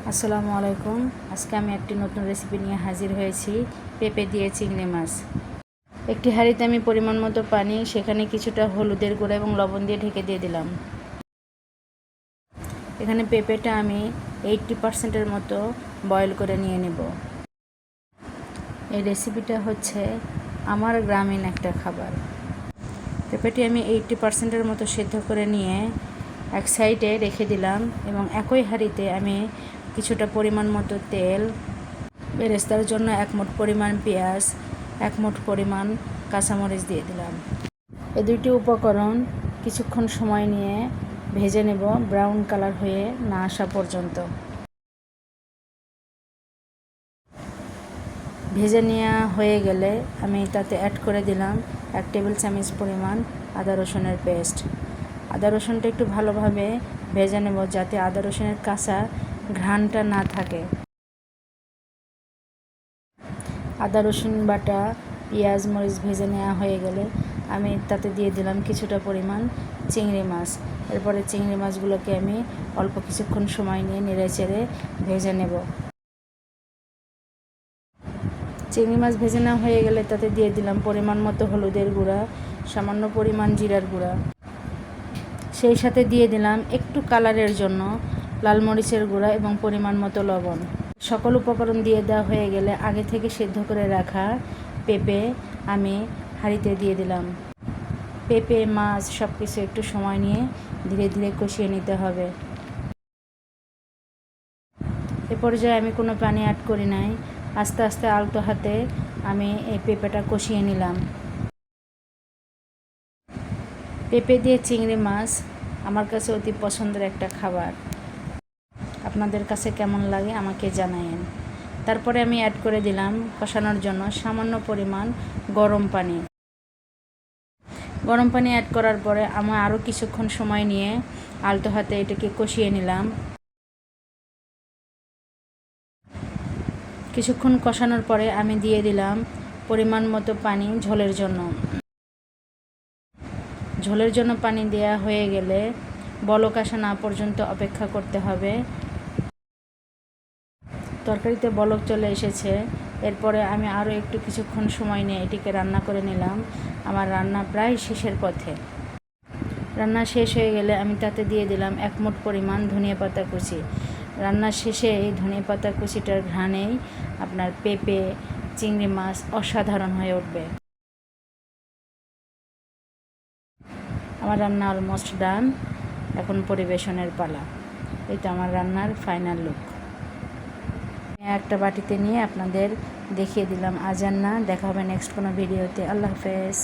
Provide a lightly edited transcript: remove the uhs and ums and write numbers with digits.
আসসালামু আলাইকুম। আজকে আমি একটি নতুন রেসিপি নিয়ে হাজির হয়েছি, পেঁপে দিয়ে চিংড়ি মাছ। একটি হাঁড়িতে আমি পরিমাণ মতো পানি, সেখানে কিছুটা হলুদের গুঁড়া এবং লবণ দিয়ে ঢেকে দিয়ে দিলাম। এখানে পেঁপেটা আমি 80% মতো বয়েল করে নিয়ে নেব। এই রেসিপিটা হচ্ছে আমার গ্রামীণ একটা খাবার। পেঁপেটি আমি 80% মতো সেদ্ধ করে নিয়ে এক সাইডে রেখে দিলাম এবং একই হাঁড়িতে আমি কিছুটা পরিমাণ মতো তেল, বেরেস্তার জন্য 1 মুঠ পরিমাণ পেঁয়াজ, 1 মুঠ পরিমাণ কাঁচামরিচ দিয়ে দিলাম। এই দুইটি উপকরণ কিছুক্ষণ সময় নিয়ে ভেজে নেব, ব্রাউন কালার হয়ে না আসা পর্যন্ত। ভেজে নেওয়া হয়ে গেলে আমি তাতে অ্যাড করে দিলাম 1 টেবিল চামচ পরিমাণ আদা রসুনের পেস্ট। আদা রসুনটা একটু ভালোভাবে ভেজে নেব, যাতে আদা রসুনের কাঁচা ঘ্রাণটা না থাকে। আদা রসুন বাটা, পেঁয়াজ মরিচ ভেজে নেওয়া হয়ে গেলে আমি তাতে দিয়ে দিলাম কিছুটা পরিমাণ চিংড়ি মাছ। এরপরে চিংড়ি মাছগুলোকে আমি অল্প কিছুক্ষণ সময় নিয়ে নেড়ে চেড়ে ভেজে নেব। চিংড়ি মাছ ভেজে নেওয়া হয়ে গেলে তাতে দিয়ে দিলাম পরিমাণ মতো হলুদের গুঁড়া, সামান্য পরিমাণ জিরার গুঁড়া, সেই সাথে দিয়ে দিলাম একটু কালারের জন্য লাল মরিচের গুঁড়া এবং পরিমাণ মতো লবণ। সকল উপকরণ দিয়ে দেওয়া হয়ে গেলে আগে থেকে সেদ্ধ করে রাখা পেঁপে আমি হাঁড়িতে দিয়ে দিলাম। পেঁপে, মাছ সব কিছু একটু সময় নিয়ে ধীরে ধীরে কষিয়ে নিতে হবে। এ পর্যায়ে আমি কোনো পানি অ্যাড করি নাই, আস্তে আস্তে আলতো হাতে আমি এই পেঁপেটা কষিয়ে নিলাম। পেঁপে দিয়ে চিংড়ি মাছ আমার কাছে অতি পছন্দের একটা খাবার। আপনাদের কাছে কেমন লাগে আমাকে জানায়েন। তারপরে আমি অ্যাড করে দিলাম কষানোর জন্য সামান্য পরিমাণ গরম পানি। গরম পানি অ্যাড করার পরে আমি আরও কিছুক্ষণ সময় নিয়ে আলতো হাতে এটাকে কষিয়ে নিলাম। কিছুক্ষণ কষানোর পরে আমি দিয়ে দিলাম পরিমাণ মতো পানি ঝোলের জন্য। ঝোলের জন্য পানি দেওয়া হয়ে গেলে বলক আসা না পর্যন্ত অপেক্ষা করতে হবে। তরকারিতে বলক চলে এসেছে, এরপরে আমি আরও একটু কিছুক্ষণ সময় নিয়ে এটিকে রান্না করে নিলাম। আমার রান্না প্রায় শেষের পথে। রান্না শেষ হয়ে গেলে আমি তাতে দিয়ে দিলাম 1 মুঠ পরিমাণ ধনিয়া পাতা কুচি। রান্নার শেষে এই ধনিয়া পাতা কুচিটার ঘ্রাণেই আপনার পেঁপে চিংড়ি মাছ অসাধারণ হয়ে উঠবে। আমার রান্না অলমোস্ট ডান, এখন পরিবেশনের পালা। এটা আমার রান্নার ফাইনাল লুক। একটা বাটিতে নিয়ে আপনাদের দেখিয়ে দিলাম। আজ আর না, দেখা হবে নেক্সট কোনো ভিডিওতে। আল্লাহ হাফেজ।